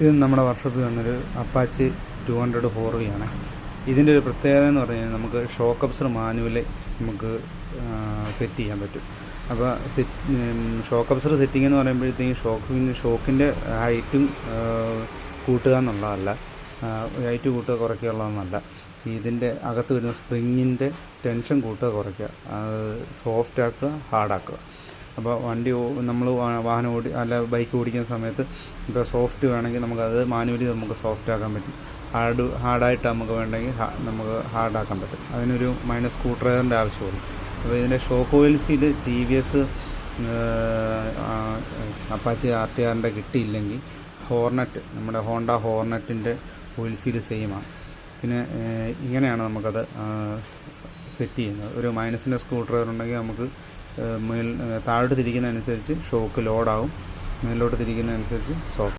ഇത് നമ്മുടെ വർക്ക്ഷോപ്പിൽ വന്നൊരു അപ്പാച്ചി 200 4V ആണ്. ഇതിൻ്റെ ഒരു പ്രത്യേകത എന്ന് പറഞ്ഞു കഴിഞ്ഞാൽ നമുക്ക് ഷോക്ക് അബ്സോർബർ മാനുവലി നമുക്ക് സെറ്റ് ചെയ്യാൻ പറ്റും. അപ്പോൾ ഷോക്ക് അബ്സോർബർ സെറ്റിംഗ് എന്ന് പറയുമ്പോഴത്തേക്കും ഷോക്കിൻ്റെ ഹൈറ്റും കൂട്ടുക എന്നുള്ളതല്ല, ഹൈറ്റ് കൂട്ടുക കുറയ്ക്കുക ഉള്ളതെന്നല്ല. ഇതിൻ്റെ അകത്ത് വരുന്ന സ്പ്രിങ്ങിൻ്റെ ടെൻഷൻ കൂട്ടുക കുറയ്ക്കുക, സോഫ്റ്റ് ആക്കുക, ഹാർഡാക്കുക. അപ്പോൾ വണ്ടി നമ്മൾ വാഹനം ബൈക്ക് ഓടിക്കുന്ന സമയത്ത് ഇപ്പോൾ സോഫ്റ്റ് വേണമെങ്കിൽ നമുക്കത് മാനുവലി നമുക്ക് സോഫ്റ്റ് ആക്കാൻ പറ്റും. ഹാർഡായിട്ട് നമുക്ക് വേണമെങ്കിൽ നമുക്ക് ഹാർഡാക്കാൻ പറ്റും. അതിനൊരു മൈനസ് സ്ക്രൂ ഡ്രൈവറിൻ്റെ ആവശ്യമുള്ളൂ. അപ്പോൾ ഇതിൻ്റെ ഷോക്ക് ഓയിൽസിൽ TVS അപ്പാച്ചി RTRൻ്റെ കിട്ടിയില്ലെങ്കിൽ ഹോർണറ്റ്, നമ്മുടെ ഹോണ്ട ഹോർണറ്റിൻ്റെ ഓയിൽ സീൽ സെയിമാണ്. പിന്നെ ഇങ്ങനെയാണ് നമുക്കത് സെറ്റ് ചെയ്യുന്നത്. ഒരു മൈനസിൻ്റെ സ്ക്രൂ ഡ്രൈവർ ഉണ്ടെങ്കിൽ നമുക്ക് താഴോട്ട് തിരിക്കുന്നതനുസരിച്ച് ഷോക്ക് ലോഡാവും, മേലോട്ട് തിരിക്കുന്നതനുസരിച്ച്